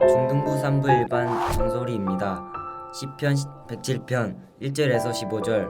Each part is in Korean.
중등부 3부 일반 정소리입니다. 시편 107편 1절에서 15절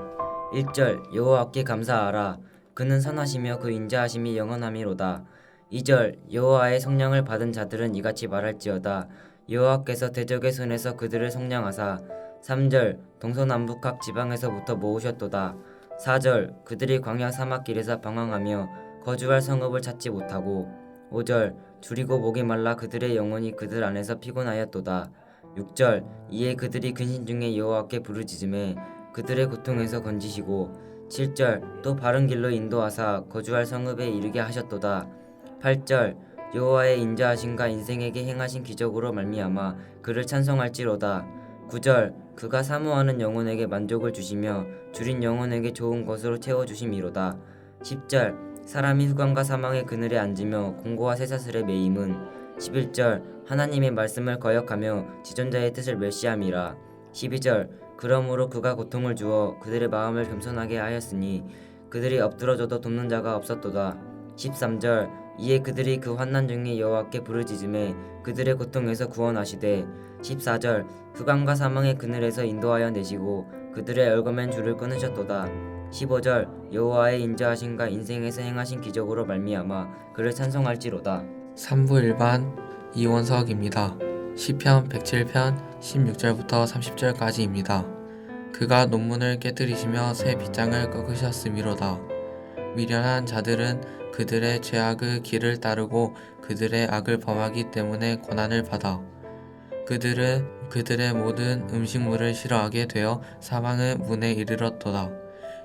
1절 여호와께 감사하라. 그는 선하시며 그 인자하심이 영원함이로다. 2절 여호와의 성령을 받은 자들은 이같이 말할지어다. 여호와께서 대적의 손에서 그들을 성량하사. 3절 동서남북 각 지방에서부터 모으셨도다. 4절 그들이 광야 사막길에서 방황하며 거주할 성읍을 찾지 못하고. 5절 줄이고 목이 말라 그들의 영혼이 그들 안에서 피곤하였도다. 6절 이에 그들이 근심 중에 여호와께 부르짖음에 그들의 고통에서 건지시고. 7절 또 바른 길로 인도하사 거주할 성읍에 이르게 하셨도다. 8절 여호와의 인자하심과 인생에게 행하신 기적으로 말미암아 그를 찬송할지로다. 9절 그가 사모하는 영혼에게 만족을 주시며 줄인 영혼에게 좋은 것으로 채워주심이로다. 10절 사람이 흑암과 사망의 그늘에 앉으며 공고와 쇠사슬에 매임은. 11절 하나님의 말씀을 거역하며 지존자의 뜻을 멸시함이라. 12절 그러므로 그가 고통을 주어 그들의 마음을 겸손하게 하였으니 그들이 엎드러져도 돕는 자가 없었도다. 13절 이에 그들이 그 환난 중에 여호와께 부르짖음에 그들의 고통에서 구원하시되. 14절 흑암과 사망의 그늘에서 인도하여 내시고 그들의 얼거맨 줄을 끊으셨도다. 15절 여호와의 인자하심과 인생에서 행하신 기적으로 말미암아 그를 찬송할지로다. 3부 일반 이원석입니다. 시편 107편 16절부터 30절까지입니다. 그가 논문을 깨뜨리시며 새 빗장을 꺾으셨음이로다. 미련한 자들은 그들의 죄악의 길을 따르고 그들의 악을 범하기 때문에 고난을 받아. 그들은 그들의 모든 음식물을 싫어하게 되어 사망의 문에 이르렀도다.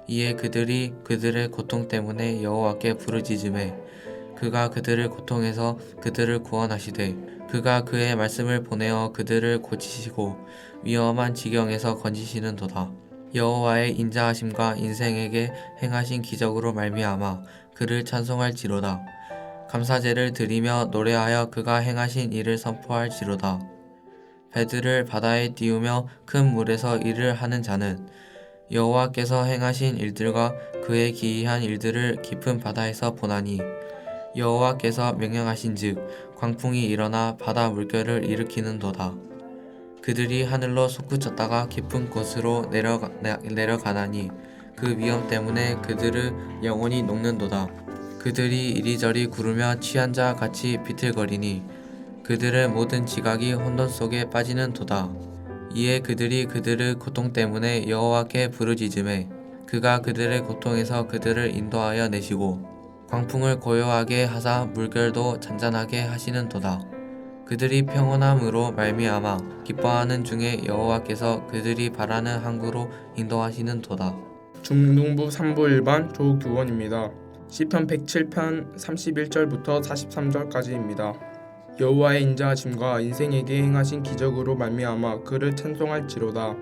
이에 그들이 그들의 고통 때문에 여호와께 부르짖음에 그가 그들의 고통에서 그들을 구원하시되 그가 그의 말씀을 보내어 그들을 고치시고 위험한 지경에서 건지시는도다. 여호와의 인자하심과 인생에게 행하신 기적으로 말미암아 그를 찬송할지로다. 감사제를 드리며 노래하여 그가 행하신 일을 선포할지로다. 배들을 바다에 띄우며 큰 물에서 일을 하는 자는 여호와께서 행하신 일들과 그의 기이한 일들을 깊은 바다에서 보나니 여호와께서 명령하신즉 광풍이 일어나 바다 물결을 일으키는도다. 그들이 하늘로 솟구쳤다가 깊은 곳으로 내려가나니 그 위험 때문에 그들의 영혼이 녹는도다. 그들이 이리저리 구르며 취한 자 같이 비틀거리니 그들의 모든 지각이 혼돈 속에 빠지는도다. 이에 그들이 그들의 고통 때문에 여호와께 부르짖음에 그가 그들의 고통에서 그들을 인도하여 내시고 광풍을 고요하게 하사 물결도 잔잔하게 하시는도다. 그들이 평온함으로 말미암아 기뻐하는 중에 여호와께서 그들이 바라는 항구로 인도하시는도다. 중등부 3부 일반 조규원입니다. 시편 107편 31절부터 43절까지입니다. 여호와의 인자하심과 인생에게 행하신 기적으로 말미암아 그를 찬송할지로다.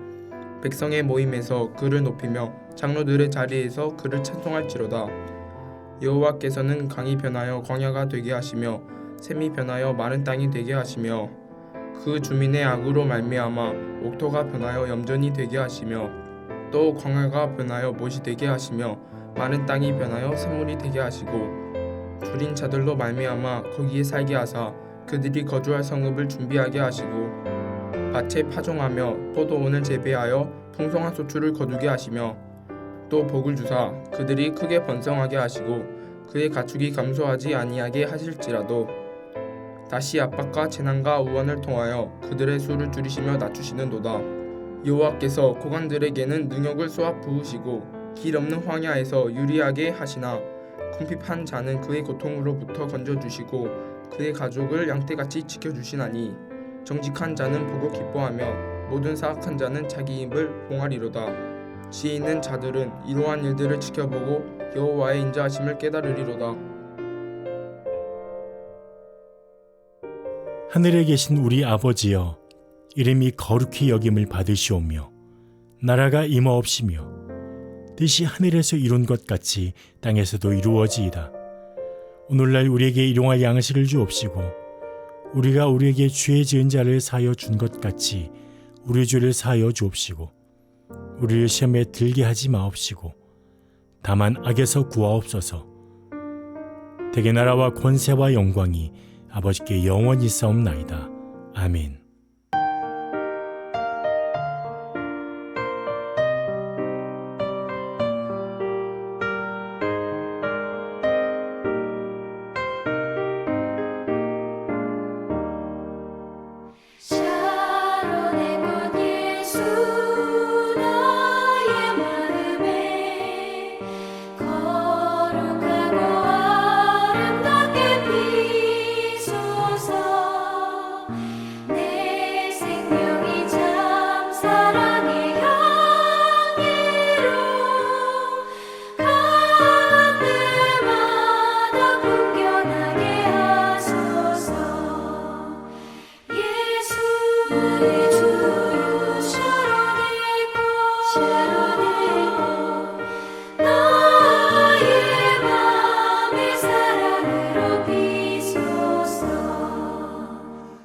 백성의 모임에서 그를 높이며 장로들의 자리에서 그를 찬송할지로다. 여호와께서는 강이 변하여 광야가 되게 하시며 샘이 변하여 마른 땅이 되게 하시며 그 주민의 악으로 말미암아 옥토가 변하여 염전이 되게 하시며 또 광야가 변하여 못이 되게 하시며 마른 땅이 변하여 샘물이 되게 하시고 줄인 자들로 말미암아 거기에 살게 하사 그들이 거주할 성읍을 준비하게 하시고 밭에 파종하며 포도원을 재배하여 풍성한 소출을 거두게 하시며 또 복을 주사 그들이 크게 번성하게 하시고 그의 가축이 감소하지 아니하게 하실지라도 다시 압박과 재난과 우환을 통하여 그들의 수를 줄이시며 낮추시는도다. 여호와께서 고관들에게는 능욕을 쏘아 부으시고 길 없는 황야에서 유리하게 하시나 궁핍한 자는 그의 고통으로부터 건져주시고 그의 가족을 양떼같이 지켜주시나니 정직한 자는 보고 기뻐하며 모든 사악한 자는 자기 입을 봉하리로다. 지혜 있는 자들은 이러한 일들을 지켜보고 여호와의 인자하심을 깨달으리로다. 하늘에 계신 우리 아버지여, 이름이 거룩히 여김을 받으시오며 나라가 임하옵시며 뜻이 하늘에서 이룬 것 같이 땅에서도 이루어지이다. 오늘날 우리에게 일용할 양식을 주옵시고 우리가 우리에게 죄 지은 자를 사하여 준 것 같이 우리 죄를 사하여 주옵시고 우리를 시험에 들게 하지 마옵시고 다만 악에서 구하옵소서. 대개 나라와 권세와 영광이 아버지께 영원히 있사옵나이다. 아멘.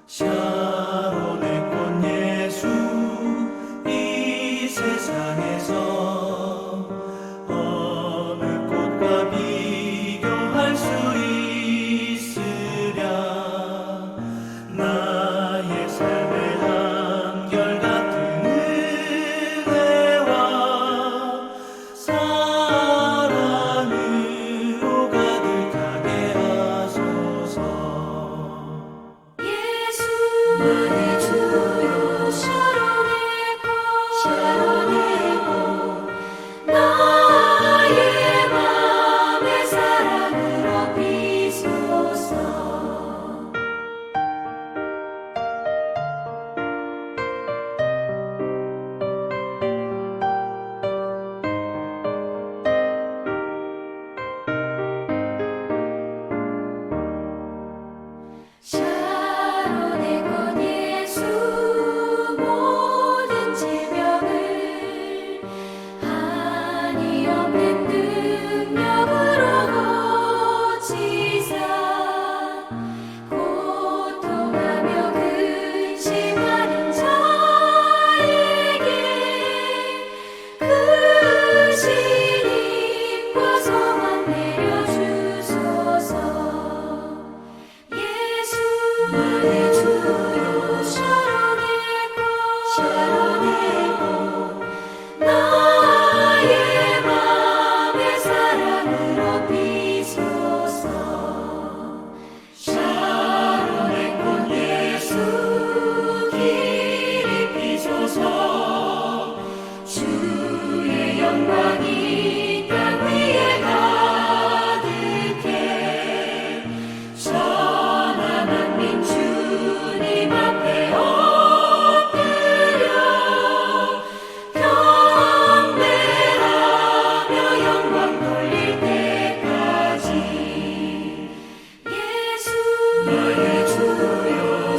샤론의 꽃 예수 이 세상에서 어느 꽃과 비교할 수 있으랴. 나의 삶의 한결같은 은혜와 사랑으로 가득하게 하소서. 예수 나의 주여 샤론의 꽃 나의 맘의 사랑으로 비소서. 샤론의 꽃 예수 모든 질병을 한이 없는 능력으로 고치사 고통하며 근심하는 자에게 그 신임과 소망 내려주소서. 예수 나의 주여 샤론의 꽃 나의 맘의 사랑으로 비소서. 샤론의 꽃 예수 길이 비소서. 주의 영광이 땅 위에 가득해 천하 만민 주님 앞에 엎드려 경배하며 영광 돌릴 때까지. 예수 나의 주여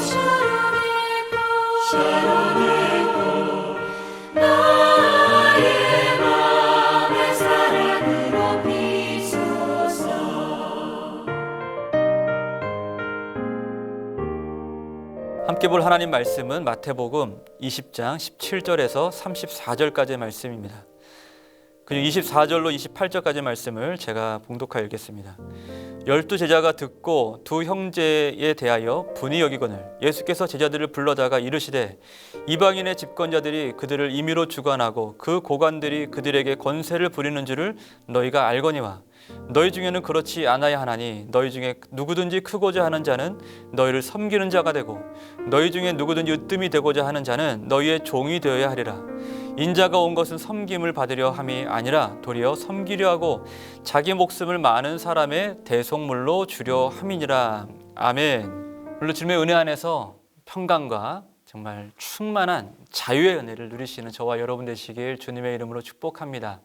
샤론의 꽃 나의 맘의 사랑으로 비소서. 함께 볼 하나님 말씀은 마태복음 20장 17절에서 34절까지의 말씀입니다. 그리고 24절로 28절까지의 말씀을 제가 봉독하여 읽겠습니다. 12제자가 듣고 두 형제에 대하여 분이 여기거늘 예수께서 제자들을 불러다가 이르시되 이방인의 집권자들이 그들을 임의로 주관하고 그 고관들이 그들에게 권세를 부리는 줄을 너희가 알거니와 너희 중에는 그렇지 않아야 하나니 너희 중에 누구든지 크고자 하는 자는 너희를 섬기는 자가 되고 너희 중에 누구든지 으뜸이 되고자 하는 자는 너희의 종이 되어야 하리라. 인자가 온 것은 섬김을 받으려 함이 아니라 도리어 섬기려 하고 자기 목숨을 많은 사람의 대속물로 주려 함이니라. 아멘. 물론 주님의 은혜 안에서 평강과 정말 충만한 자유의 은혜를 누리시는 저와 여러분 되시길 주님의 이름으로 축복합니다.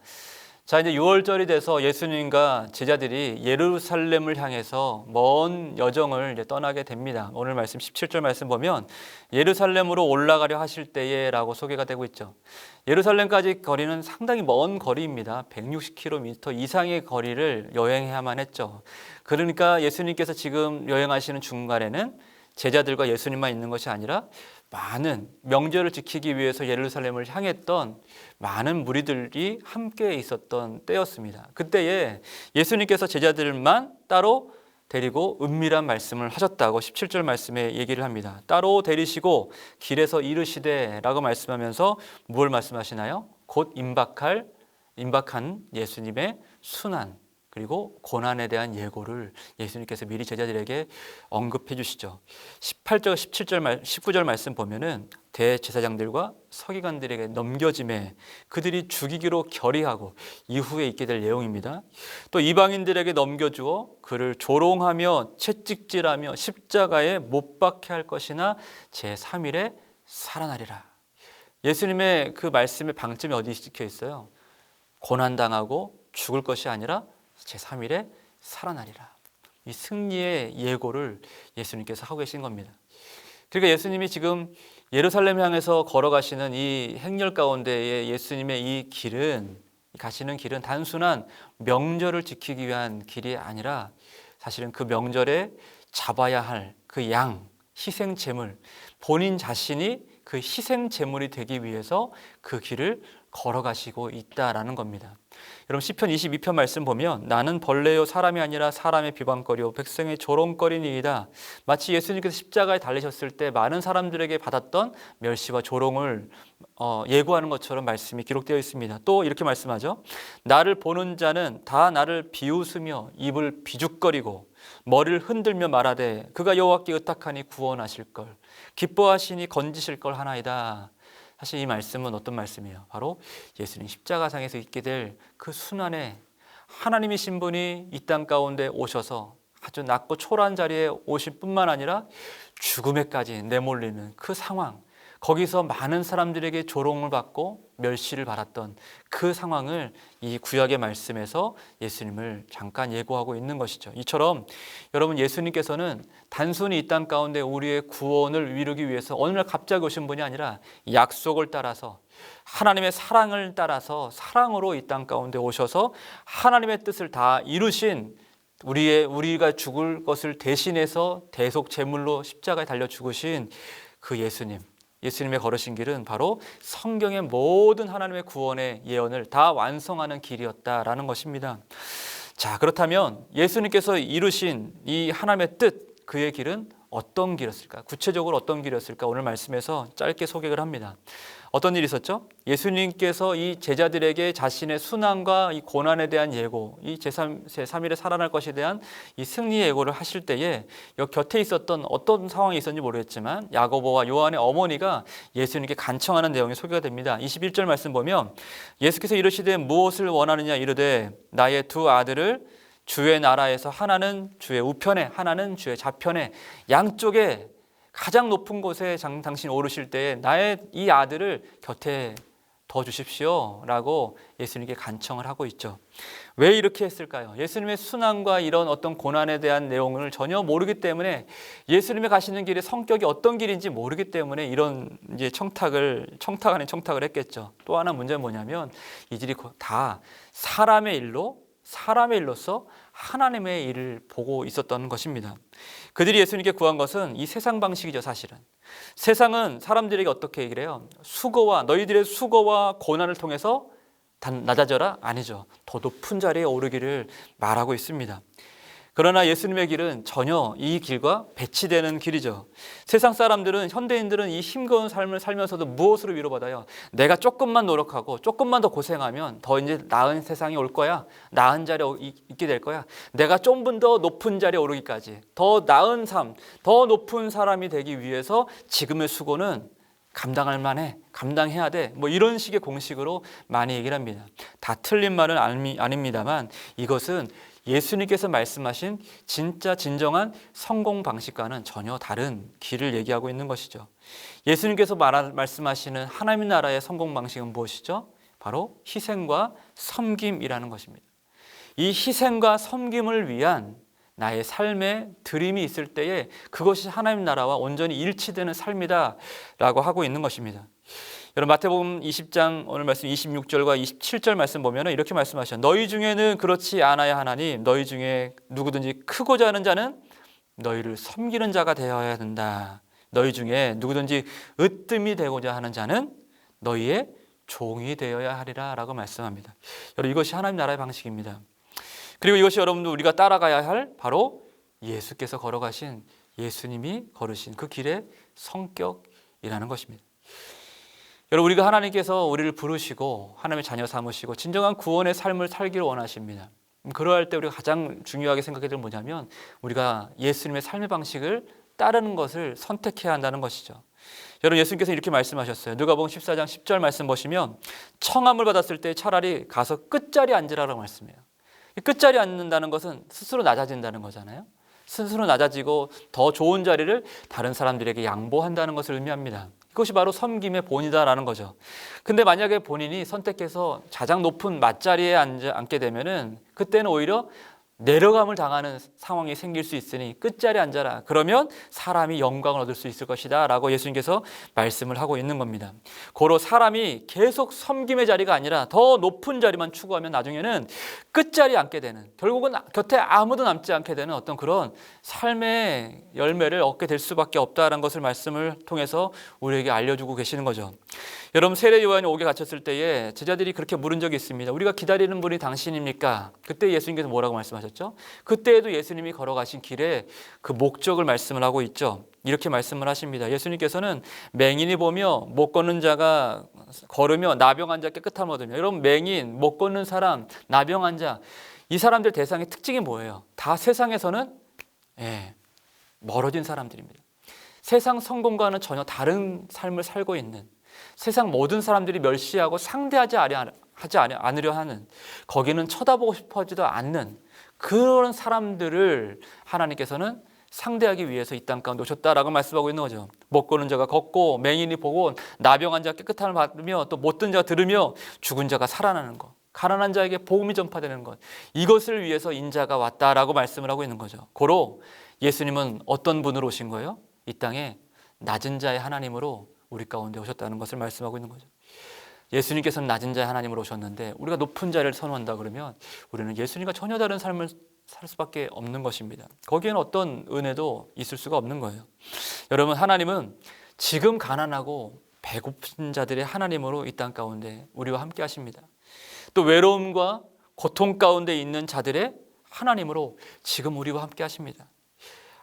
자, 이제 6월절이 돼서 예수님과 제자들이 예루살렘을 향해서 먼 여정을 이제 떠나게 됩니다. 오늘 말씀 17절 말씀 보면 예루살렘으로 올라가려 하실 때에 라고 소개가 되고 있죠. 예루살렘까지 거리는 상당히 먼 거리입니다. 160km 이상의 거리를 여행해야만 했죠. 그러니까 예수님께서 지금 여행하시는 중간에는 제자들과 예수님만 있는 것이 아니라 많은 명절을 지키기 위해서 예루살렘을 향했던 많은 무리들이 함께 있었던 때였습니다. 그때에 예수님께서 제자들만 따로 데리고 은밀한 말씀을 하셨다고 17절 말씀에 얘기를 합니다. 따로 데리시고 길에서 이르시되 라고 말씀하면서 무엇을 말씀하시나요? 곧 임박한 예수님의 순환 그리고 고난에 대한 예고를 예수님께서 미리 제자들에게 언급해 주시죠. 18절, 17절, 19절 말씀 보면은 대제사장들과 서기관들에게 넘겨짐에 그들이 죽이기로 결의하고 이후에 있게 될 내용입니다. 또 이방인들에게 넘겨주어 그를 조롱하며 채찍질하며 십자가에 못 박게 할 것이나 제3일에 살아나리라. 예수님의 그 말씀의 방점이 어디 찍혀 있어요? 고난당하고 죽을 것이 아니라 제3일에 살아나리라. 이 승리의 예고를 예수님께서 하고 계신 겁니다. 그러니까 예수님이 지금 예루살렘 향해서 걸어가시는 이 행렬 가운데에 예수님의 이 길은 가시는 길은 단순한 명절을 지키기 위한 길이 아니라 사실은 그 명절에 잡아야 할 그 양, 희생 제물, 본인 자신이 그 희생 제물이 되기 위해서 그 길을 걸어가시고 있다라는 겁니다. 여러분 시편 22편 말씀 보면 나는 벌레요 사람이 아니라 사람의 비방거리요 백성의 조롱거리니이다. 마치 예수님께서 십자가에 달리셨을 때 많은 사람들에게 받았던 멸시와 조롱을 예고하는 것처럼 말씀이 기록되어 있습니다. 또 이렇게 말씀하죠. 나를 보는 자는 다 나를 비웃으며 입을 비죽거리고 머리를 흔들며 말하되 그가 여호와께 의탁하니 구원하실 걸 기뻐하시니 건지실 걸 하나이다. 사실 이 말씀은 어떤 말씀이에요? 바로 예수님 십자가상에서 있게 될 그 순환에 하나님이신 분이 이 땅 가운데 오셔서 아주 낮고 초라한 자리에 오실 뿐만 아니라 죽음에까지 내몰리는 그 상황, 거기서 많은 사람들에게 조롱을 받고 멸시를 받았던 그 상황을 이 구약의 말씀에서 예수님을 잠깐 예고하고 있는 것이죠. 이처럼 여러분 예수님께서는 단순히 이 땅 가운데 우리의 구원을 이루기 위해서 어느 날 갑자기 오신 분이 아니라 약속을 따라서 하나님의 사랑을 따라서 사랑으로 이 땅 가운데 오셔서 하나님의 뜻을 다 이루신 우리가 죽을 것을 대신해서 대속 제물로 십자가에 달려 죽으신 그 예수님의 걸으신 길은 바로 성경의 모든 하나님의 구원의 예언을 다 완성하는 길이었다라는 것입니다. 자, 그렇다면 예수님께서 이루신 이 하나님의 뜻, 그의 길은 어떤 길이었을까? 구체적으로 어떤 길이었을까? 오늘 말씀에서 짧게 소개를 합니다. 어떤 일이 있었죠? 예수님께서 이 제자들에게 자신의 순환과 이 고난에 대한 예고, 이 제3일에 살아날 것에 대한 이 승리의 예고를 하실 때에 곁에 있었던 어떤 상황이 있었는지 모르겠지만 야고보와 요한의 어머니가 예수님께 간청하는 내용이 소개가 됩니다. 21절 말씀 보면 예수께서 이르시되 무엇을 원하느냐 이르되 나의 두 아들을 주의 나라에서 하나는 주의 우편에 하나는 주의 좌편에 양쪽에 가장 높은 곳에 당신 오르실 때에 나의 이 아들을 곁에 더 주십시오 라고 예수님께 간청을 하고 있죠. 왜 이렇게 했을까요? 예수님의 순환과 이런 어떤 고난에 대한 내용을 전혀 모르기 때문에 예수님이 가시는 길의 성격이 어떤 길인지 모르기 때문에 이런 이제 청탁 아닌 청탁을 했겠죠. 또 하나 문제는 뭐냐면 이들이 다 사람의 일로서 하나님의 일을 보고 있었던 것입니다. 그들이 예수님께 구한 것은 이 세상 방식이죠. 사실은 세상은 사람들에게 어떻게 얘기를 해요? 너희들의 수고와 고난을 통해서 낮아져라? 아니죠. 더 높은 자리에 오르기를 말하고 있습니다. 그러나 예수님의 길은 전혀 이 길과 배치되는 길이죠. 세상 사람들은, 현대인들은 이 힘겨운 삶을 살면서도 무엇으로 위로받아요? 내가 조금만 노력하고 조금만 더 고생하면 더 이제 나은 세상이 올 거야. 나은 자리에 있게 될 거야. 내가 좀 더 높은 자리에 오르기까지 더 나은 삶, 더 높은 사람이 되기 위해서 지금의 수고는 감당할 만해, 감당해야 돼. 뭐 이런 식의 공식으로 많이 얘기를 합니다. 다 틀린 말은 아닙니다만 이것은 예수님께서 말씀하신 진짜 진정한 성공 방식과는 전혀 다른 길을 얘기하고 있는 것이죠. 예수님께서 말씀하시는 하나님 나라의 성공 방식은 무엇이죠? 바로 희생과 섬김이라는 것입니다. 이 희생과 섬김을 위한 나의 삶의 드림이 있을 때에 그것이 하나님 나라와 온전히 일치되는 삶이다라고 하고 있는 것입니다. 여러분 마태복음 20장 오늘 말씀 26절과 27절 말씀 보면 이렇게 말씀하셔. 너희 중에는 그렇지 않아야 하나니 너희 중에 누구든지 크고자 하는 자는 너희를 섬기는 자가 되어야 된다. 너희 중에 누구든지 으뜸이 되고자 하는 자는 너희의 종이 되어야 하리라 라고 말씀합니다. 여러분 이것이 하나님 나라의 방식입니다. 그리고 이것이 여러분도 우리가 따라가야 할 바로 예수께서 걸어가신 예수님이 걸으신 그 길의 성격이라는 것입니다. 여러분 우리가 하나님께서 우리를 부르시고 하나님의 자녀 삼으시고 진정한 구원의 삶을 살기를 원하십니다. 그러할 때 우리가 가장 중요하게 생각해야 될 뭐냐면 우리가 예수님의 삶의 방식을 따르는 것을 선택해야 한다는 것이죠. 여러분 예수님께서 이렇게 말씀하셨어요. 누가복음 14장 10절 말씀 보시면 청함을 받았을 때 차라리 가서 끝자리에 앉으라고 말씀해요. 끝자리에 앉는다는 것은 스스로 낮아진다는 거잖아요. 스스로 낮아지고 더 좋은 자리를 다른 사람들에게 양보한다는 것을 의미합니다. 이것이 바로 섬김의 본이다라는 거죠. 근데 만약에 본인이 선택해서 가장 높은 맛자리에 앉게 되면은 그때는 오히려 내려감을 당하는 상황이 생길 수 있으니 끝자리에 앉아라. 그러면 사람이 영광을 얻을 수 있을 것이다 라고 예수님께서 말씀을 하고 있는 겁니다. 고로 사람이 계속 섬김의 자리가 아니라 더 높은 자리만 추구하면 나중에는 끝자리에 앉게 되는, 결국은 곁에 아무도 남지 않게 되는 어떤 그런 삶의 열매를 얻게 될 수밖에 없다라는 것을 말씀을 통해서 우리에게 알려주고 계시는 거죠. 여러분, 세례 요한이 옥에 갇혔을 때에 제자들이 그렇게 물은 적이 있습니다. 우리가 기다리는 분이 당신입니까? 그때 예수님께서 뭐라고 말씀하셨죠? 그때에도 예수님이 걸어가신 길에 그 목적을 말씀을 하고 있죠. 이렇게 말씀을 하십니다. 예수님께서는 맹인이 보며 못 걷는 자가 걸으며 나병한 자 깨끗함을 얻으며, 여러분, 맹인, 못 걷는 사람, 나병한 자, 이 사람들 대상의 특징이 뭐예요? 다 세상에서는 멀어진 사람들입니다. 세상 성공과는 전혀 다른 삶을 살고 있는, 세상 모든 사람들이 멸시하고 상대하지 않으려 하는, 거기는 쳐다보고 싶어 하지도 않는 그런 사람들을 하나님께서는 상대하기 위해서 이 땅 가운데 오셨다라고 말씀하고 있는 거죠. 못 걷는 자가 걷고, 맹인이 보고, 나병한 자가 깨끗함을 받으며, 또 못 듣는 자가 들으며, 죽은 자가 살아나는 것, 가난한 자에게 복음이 전파되는 것, 이것을 위해서 인자가 왔다라고 말씀을 하고 있는 거죠. 고로 예수님은 어떤 분으로 오신 거예요? 이 땅에 낮은 자의 하나님으로 우리 가운데 오셨다는 것을 말씀하고 있는 거죠. 예수님께서는 낮은 자의 하나님으로 오셨는데 우리가 높은 자를 선호한다 그러면 우리는 예수님과 전혀 다른 삶을 살 수밖에 없는 것입니다. 거기에는 어떤 은혜도 있을 수가 없는 거예요. 여러분, 하나님은 지금 가난하고 배고픈 자들의 하나님으로 이 땅 가운데 우리와 함께 하십니다. 또 외로움과 고통 가운데 있는 자들의 하나님으로 지금 우리와 함께 하십니다.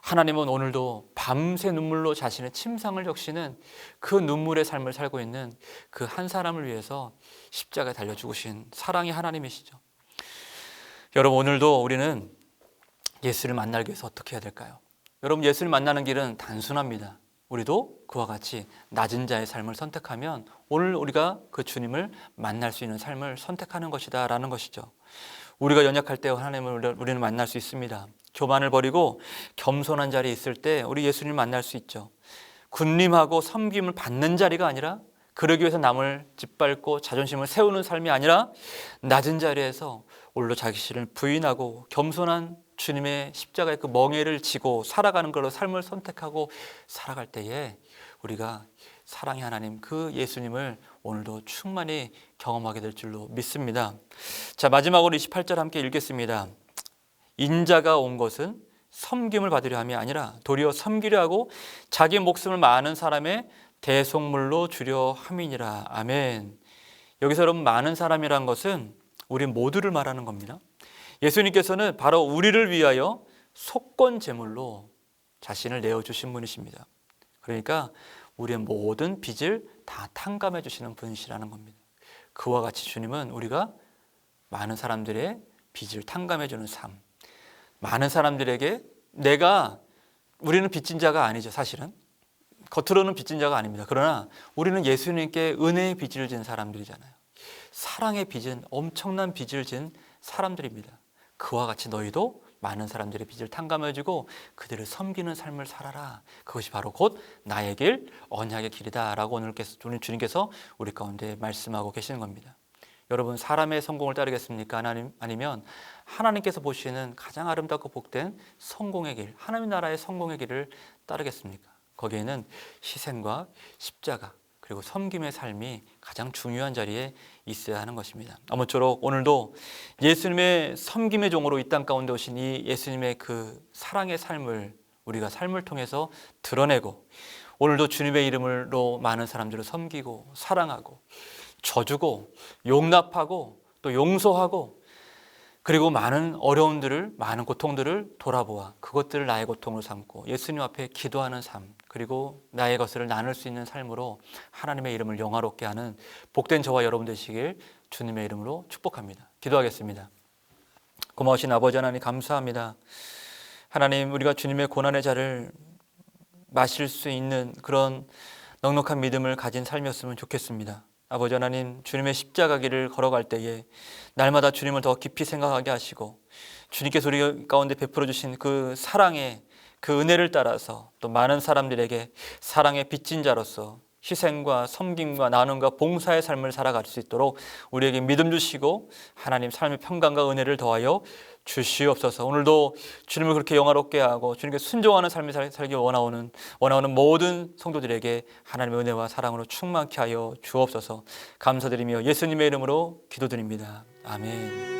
하나님은 오늘도 밤새 눈물로 자신의 침상을 적시는 그 눈물의 삶을 살고 있는 그 한 사람을 위해서 십자가에 달려 죽으신 사랑의 하나님이시죠. 여러분, 오늘도 우리는 예수를 만나기 위해서 어떻게 해야 될까요? 여러분, 예수를 만나는 길은 단순합니다. 우리도 그와 같이 낮은 자의 삶을 선택하면 오늘 우리가 그 주님을 만날 수 있는 삶을 선택하는 것이다 라는 것이죠. 우리가 연약할 때 하나님을 우리는 만날 수 있습니다. 교만을 버리고 겸손한 자리에 있을 때 우리 예수님을 만날 수 있죠. 군림하고 섬김을 받는 자리가 아니라, 그러기 위해서 남을 짓밟고 자존심을 세우는 삶이 아니라, 낮은 자리에서 홀로 자기를 부인하고 겸손한 주님의 십자가의 그 멍에를 지고 살아가는 걸로 삶을 선택하고 살아갈 때에 우리가 사랑의 하나님, 그 예수님을 오늘도 충만히 경험하게 될 줄로 믿습니다. 자, 마지막으로 28절 함께 읽겠습니다. 인자가 온 것은 섬김을 받으려 함이 아니라 도리어 섬기려 하고 자기 목숨을 많은 사람의 대속물로 주려 함이니라. 아멘. 여기서 여러분, 많은 사람이란 것은 우리 모두를 말하는 겁니다. 예수님께서는 바로 우리를 위하여 속건 제물로 자신을 내어주신 분이십니다. 그러니까 우리의 모든 빚을 다 탕감해 주시는 분이시라는 겁니다. 그와 같이 주님은 우리가 많은 사람들의 빚을 탕감해 주는 삶, 많은 사람들에게 우리는 빚진 자가 아니죠. 사실은 겉으로는 빚진 자가 아닙니다. 그러나 우리는 예수님께 은혜의 빚을 진 사람들이잖아요. 사랑의 빚은 엄청난 빚을 진 사람들입니다. 그와 같이 너희도 많은 사람들의 빚을 탕감해주고 그들을 섬기는 삶을 살아라. 그것이 바로 곧 나의 길, 언약의 길이다 라고 오늘 주님께서 우리 가운데 말씀하고 계시는 겁니다. 여러분, 사람의 성공을 따르겠습니까? 아니면 하나님께서 보시는 가장 아름답고 복된 성공의 길, 하나님 나라의 성공의 길을 따르겠습니까? 거기에는 희생과 십자가 그리고 섬김의 삶이 가장 중요한 자리에 있어야 하는 것입니다. 아무쪼록 오늘도 예수님의 섬김의 종으로 이 땅 가운데 오신 이 예수님의 그 사랑의 삶을 우리가 삶을 통해서 드러내고, 오늘도 주님의 이름으로 많은 사람들을 섬기고 사랑하고 져주고 용납하고 또 용서하고, 그리고 많은 어려움들을, 많은 고통들을 돌아보아 그것들을 나의 고통으로 삼고 예수님 앞에 기도하는 삶, 그리고 나의 것을 나눌 수 있는 삶으로 하나님의 이름을 영화롭게 하는 복된 저와 여러분 되시길 주님의 이름으로 축복합니다. 기도하겠습니다. 고마우신 아버지 하나님, 감사합니다. 하나님, 우리가 주님의 고난의 잔을 마실 수 있는 그런 넉넉한 믿음을 가진 삶이었으면 좋겠습니다. 아버지 하나님, 주님의 십자가 길을 걸어갈 때에 날마다 주님을 더 깊이 생각하게 하시고, 주님께서 우리 가운데 베풀어 주신 그 사랑의 그 은혜를 따라서 또 많은 사람들에게 사랑의 빚진 자로서 희생과 섬김과 나눔과 봉사의 삶을 살아갈 수 있도록 우리에게 믿음 주시고 하나님 삶의 평강과 은혜를 더하여 주시옵소서. 오늘도 주님을 그렇게 영화롭게 하고 주님께 순종하는 삶을 살기 원하는 모든 성도들에게 하나님의 은혜와 사랑으로 충만케 하여 주옵소서. 감사드리며 예수님의 이름으로 기도드립니다. 아멘.